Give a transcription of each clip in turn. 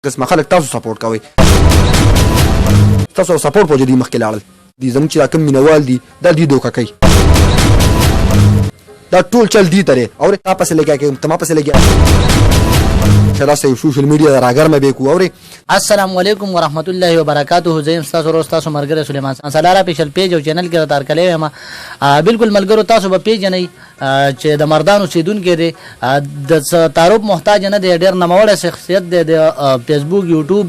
قسمه خلک تاسو سپورټ کوئ تاسو سپورټ په جدي مخکې لاړل دي زموږ چې دا کوم مینوال دي دا دوی دوکه کوي دا ټول چل دی ته دی اورې تا پسې لګیا کوي ته ما پسې لګیا چې دا سوشل میډیا راګرمه به کو اورې السلام علیکم ورحمت الله وبرکاته زم تاسو ورو تاسو مرګره سليمان سالاره پیشل پیج او چینل کې تار کړی ما بالکل ملګرو تاسو به پیج نه چې د مردانو سیدون کې دی د تعارف محتاج نه دی ډېر نموړه شخصیت دی د فیسبوک یوټیوب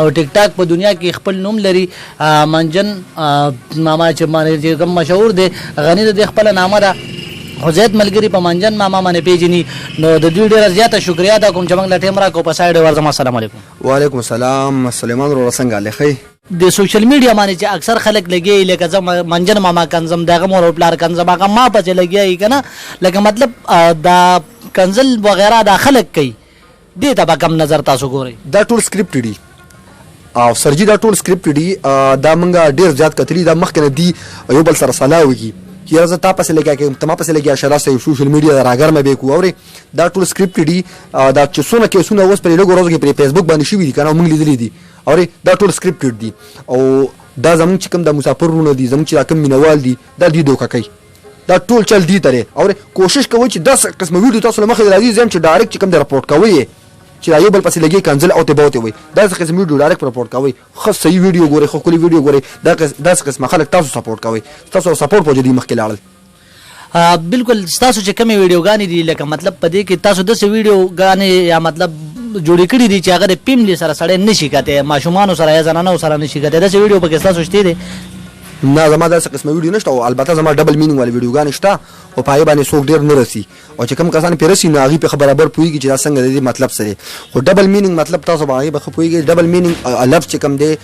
او ټیک ټاک په دنیا کې خپل نوم لري منجن ماما چې کوم مشهور دی غنی د خپل نامه ده حزیت ملګری په منجن ماما باندې پیژني نو د دوی ډیره زیاته شکریا ده کوم چې موږ له ټیم را کو په سایډ ورځم السلام علیکم وعلیکم السلام سلیمان ورو څنګه لخي د سوشل میډیا باندې چې اکثر خلک لګي لکه زم منجن ماما کنزم دغه مور پلار کنزم هغه ما په لګي کنه لکه مطلب دا کنزل وغیرہ دا خلک کوي دې ته به کم نظر تاسو ګورئ دا ټول سکرپټ دي او سرجی دا ټول سکرپټ دي دا موږ ډیر زیات کتلی دا مخکنه دي یو بل سره سلاوي چې زه تا پسې لګیا کوم ته ما پسې لګیا شلا سوشل میډیا راګرمه به کو اورې دا ټول سکرپټ دي دا چې څونه کیسونه اوس په لږ ورځو کې په فیسبوک باندې شوي دي کنه موږ لیدلې دي اورې دا ټول سکرپټ دي او دا زموږ چې کوم د مسافرونو دي زموږ چې کوم مینوال دي دا دوی دوکه کوي دا ټول چل دی ترې اورې کوشش کوي چې 10 قسمه ویډیو تاسو له مخې راځي زم چې ډایرکټ چې کوم د رپورټ کوي چې یو بل پسې لګي کنزل او ته بوته وي دا څه قسم ویډیو ډایرکټ رپورټ کوي خو صحیح ویډیو ګوري خو کلی ویډیو ګوري دا څه قسم خلک تاسو سپورټ کوي تاسو سپورټ په جدي مخکې لاړل بالکل تاسو چې کومې ویډیوګانې دي لکه مطلب په دې کې تاسو داسې ویډیوګانې یا مطلب جوړې کړي دي چې هغه د پیملي سره سړی نشي کتلی ماشومانو سره یا زنانو سره نشي کتلی داسې ویډیو پکې ستاسو شته دی نه زما داسې قسمه ویډیو نشته او البته زما ډبل مینینګ والے ویډیوګانې شته او په هغې باندې څوک ډېر نه رسي او چې کوم کسان پرې رسي نو هغوی پې ښه برابر پوهېږي چې دا څنګه د دې مطلب څه دی خو ډبل مینینګ مطلب تاسو به هغې به ښه پوهېږئ ډبل مینینګ لفظ چې کوم دی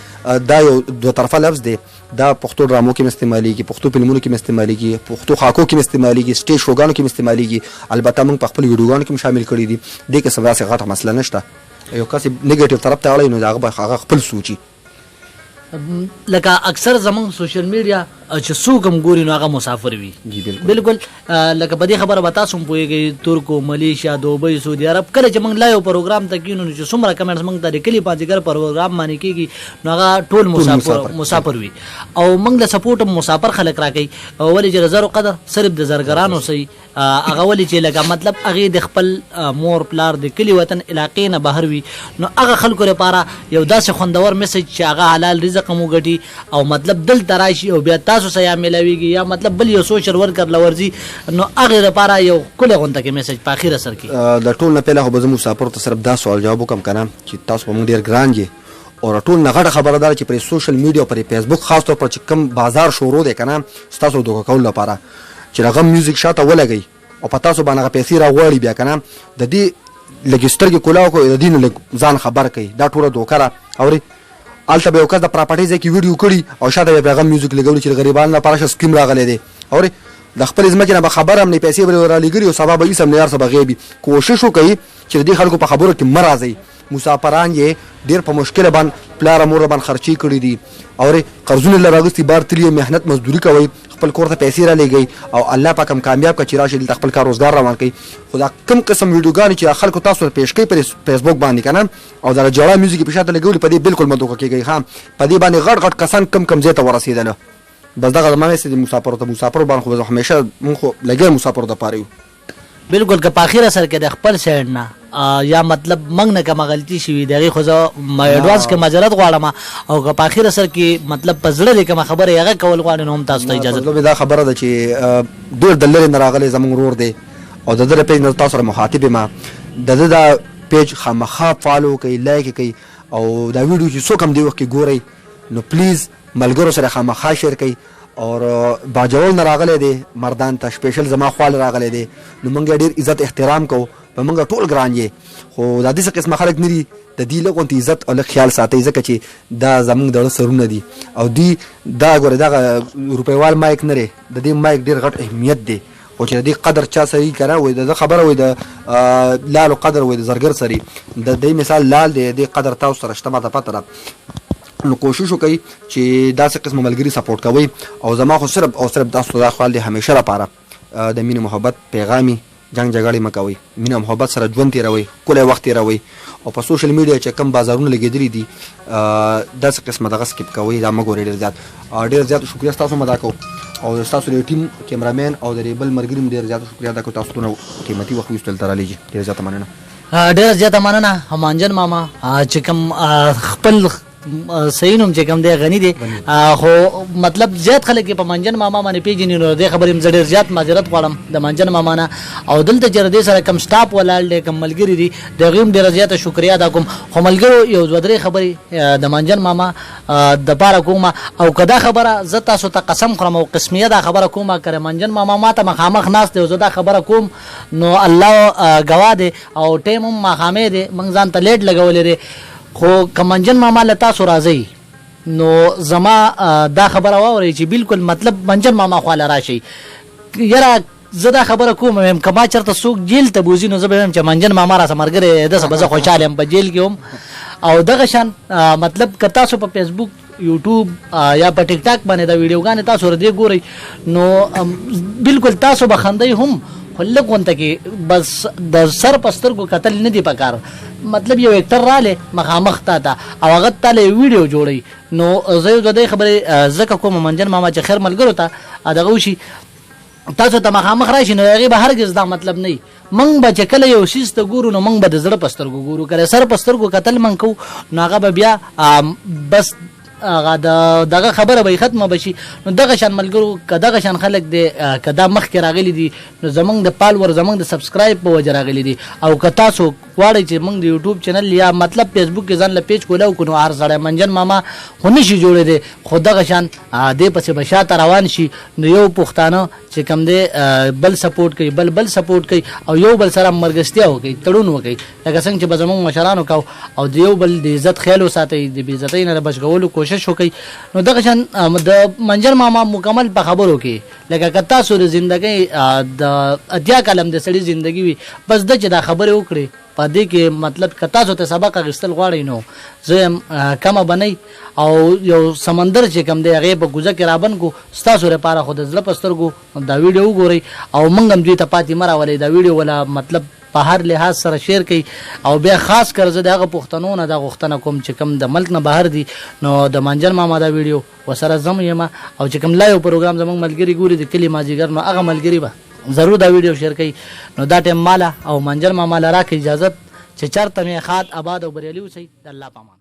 دا یو دوه طرفه لفظ دی دا پښتو ډرامو کې استعمالېږي پښتو فلمونو کې استعمالېږي پښتو خاکو کې استعمالېږي سټیج شوګانو کې استعمالېږي البته موږ په خپل ویډیوګانو کې شامل کړي دي دې کې څه داسې غټه مسله نشته یو کس نیګیټیو طرف ته اړوي نو هغه به هغه خپل سوچي لکه اکثر زمونږ سوشل میډیا چې څوک هم ګوري نو هغه مسافر وي بالکل لکه په دې خبره به تاسو هم پوهېږئ ترکو ملیشیا دوبۍ سعودي عرب کله چې موږ لایو پروګرام ته کینو نو چې څومره کمنټس موږ ته د کلي پانځګر پروګرام باندې کېږي نو هغه ټول مسافر وي او موږ له سپورټ هم مسافر خلک راکوي ولې چې د زرو قدر صرف د زرګرانو صحیح هغه ولې چې لکه مطلب هغې د خپل مور پلار د کلي وطن علاقې نه بهر وي نو هغه خلکو لپاره یو داسې خوندور میسج چې هغه حلال رزق هم وګټي او مطلب دلته راشي او بیا تاسو سره یا ملاویږي یا مطلب بل یو سوشل ورکر لورځي نو هغې لپاره یو ښکلی غونته کې میسج په اخره سر کې د ټول نه پهله خو به زه مسافرو ته صرف دا سوال جواب وکړم که نه چې تاسو په موږ ډېر ګران یې او ټول نه غټه خبره ده چې پرې سوشل میډیا پرې فیسبوک خاص طور پر چې کوم بازار شروع دی که نه ستاسو دوکه کولو لپاره چې هغه میوزیک شاته ولګئ او په تاسو باندې هغه پیسې راغواړي بیا که نه د دې لږې سترګې کولاو کړو د دې نه لږ ځان خبر کوي دا ټوله دوکه ده اورې هلته به یو کس د پراپرټۍ ځای کې ویډیو کړي او شاته به هغه میوزیک لګولي چې د غریبانو لپاره ښه سکیم راغلی دی اورې د خپلې ځمکې نه به خبر هم نه پیسې به رالیږلي او سبا به هېڅ هم نه یار څه به غیبي کوشش وکوي چې د دې خلکو په خبرو کې مه راځئ مسافران یې ډېر په مشکله باندې پلاره مور باندې خرچې کړي دي اورې قرضونه له راغوستي بار تلي محنت مزدوري کوئ خپل کور ته پیسې رالیږئ او الله پاک هم کامیاب کړه چې راشي دلته خپل کار روزګار روان کوي خو دا کوم قسم ویډیوګانې چې خلکو تاسو ته پیش کوي په فیسبوک باندې که نه او دا جوړه میوزیک په شاته لګولي په دې بالکل مه دوکه کېږئ ښه په دې باندې غټ غټ کسان کم ځای ته ورسېدله بس دغه زما میسج د مسافرو ته مسافرو باندې خو همیشه مونږ خو لګیا مسافرو دپاره یو بالکل که په اخره سر کې د خپل سایډ نه یا مطلب موږ نه کومه غلطي شوي د هغې خو زه ایډوانس کې معذرت غواړم او که په اخره سر کې مطلب په زړه دې کومه خبره هغه کول غواړي نو هم تاسو ته اجازه مطلب دا خبره ده چې ډېر د لرې نه راغلی زموږ ورور دی او د ده د پیج نه تاسو سره مخاطب یم د ده دا پیج خامخا فالو کوئ لایک یې کوئ او دا ویډیو چې څوک هم دې وخت کې ګورئ نو پلیز ملګرو سره خامخا شیر کوئ اور باجوړ نه راغلی دی مردان ته سپیشل زما خواله راغلی دی نو موږ ډېر عزت احترام کوو په موږ ټول ګران یې خو دا داسې قسمه خلک نه دي د دې لږ غونتې عزت او لږ خیال ساتئ ځکه چې دا زموږ د زړه سرونه دي او دوی دا ګوره دغه روپیوال مایک نه دی د دې مایک ډېر غټ اهمیت دی خو چې د دې قدر چا سړي که نه وایي د ده خبره وایي د لالو قدر وایي د زرګر سړي د دې مثال لال دی د دې قدر تاسو سره شته ماته پته ده نو کوشش وکړئ چې داسې قسمه ملګري سپورټ کوئ او زما خو صرف او صرف تاسو دا خیال دی همیشه لپاره د مینې محبت پیغامي جنګ جګړې مه کوئ مینه محبت سره ژوند تېروئ ښکلی وخت تېروئ او په سوشل میډیا چې کم بازارونه لګېدلي دي داسې قسمه دغه سکیپ کوئ دا مه ګورئ ډېر زیات شکریه ستاسو هم ادا کوو او ستاسو د ټیم کیمرامین او د بل ملګري هم ډېر زیات شکریه ادا کوو تاسو دونه قیمتي وخت ویستل ته رالیږي ډېر زیاته مننه ډېر زیاته مننه همانجن ماما چې کوم خپل صحیح نوم چې کوم دی غني دی خو مطلب زیات خلک په منجن ماما باندې پیژني نو د خبرې هم ډېر زیات معذرت غواړم د منجن ماما نه او دلته چې دې سره کم سټاپ ولاړ دی کم ملګري دي دغه هم ډېر زیاته شکریا ادا کوم خو ملګرو یو دوه درې خبرې د منجن ماما د پاره کومه او کدا خبره زه تاسو ته قسم خورم او قسمیه دا خبره کومه کړه منجن ماما ماته مخامخ ناست دی زه دا خبره کوم نو الله گواه دی او ټیم هم مخامې دی موږ ځان ته لیټ لګولې دی خو کمنجن ماما لتا سو راځي نو زما دا خبره واوري چې بالکل مطلب منجن ماما خواله راشي یاره زه دا خبره کوم کما چرته څوک جیل ته بوزي نو زه به چې منجن ماما را سمرګره د سبزه خوشاله هم په جیل کې هم او دغه شان مطلب که تاسو په فیسبوک یوټیوب یا په ټیک ټاک باندې دا ویډیوګانې تاسو ور دې ګورئ نو بالکل تاسو بخندای هم خلک وانته کې بس د سر پسترګو قتل نه دی پکار مطلب یو اکټر رااله مخامخ تا او هغه تاله ویډیو جوړي نو زه د دې خبره زکه کوم منجن ماما چې خیر ملګرو ته دغه وشي تاسو ته مخامخ راشي نو هغه به هرگز دا مطلب نه منګ به چې کله یو شیز ته ګورو نو منګ به د زړه پسترګو ګورو کړه سر پسترګو قتل من کو نو هغه به بیا بس هغه دغه خبره به ختمه بشي نو دغه شان ملګرو کداغه شان خلک دی کدا مخ کې راغلي دي نو زمونږ د فالوور زمونږ د سبسکرایب په وجه راغلي دي او که تاسو غواړئ چې موږ د یوټیوب چینل یا مطلب فیسبوک کې ځان له پیج کولاو کو نو هر سړی منجن ماما خو نشي جوړې دی خو دغه شان دې پسې به شاته روان شي نو یو پښتانه چې کم دی بل سپورټ کوي بل سپورټ کوي او یو بل سره مرګستیا وکړي تړون وکړي لکه څنګه چې به زمونږ مشرانو کو او د یو بل د عزت خیال وساتئ د بې عزتۍ نه بچ کولو کوشش وکړي نو دغه شان د منجن ماما مکمل په خبرو کې لکه که تاسو د ژوندۍ د اتیا کلم د سړي ژوندۍ وي بس د چې دا خبرې وکړي په دې کې مطلب که تاسو ته سبق اخیستل غواړئ نو زه کمه بنئ او یو سمندر چې کم دی هغې په کوزه کې رابند کو ستاسو لپاره خو د زړه په سترګو دا ویډیو وګورئ او موږ هم دوی ته پاتې مه راولئ دا ویډیو ولا مطلب په هر لحاظ سره شیر کوي او بیا خاص کر زه د هغه پښتنو نه دا غوښتنه کوم چې کوم د ملک نه بهر دي نو د منجن ماما دا ویډیو ورسره زم یم او چې کوم لایو پروګرام زموږ ملګري ګوري د کلي مازدیګر نو هغه ملګري به ضرور دا ویډیو شیر کوي نو دا ټیم مالا او منجن ماما له راکړي اجازت چې چرته مې خات آباد او بریالي اوسئ د الله په امان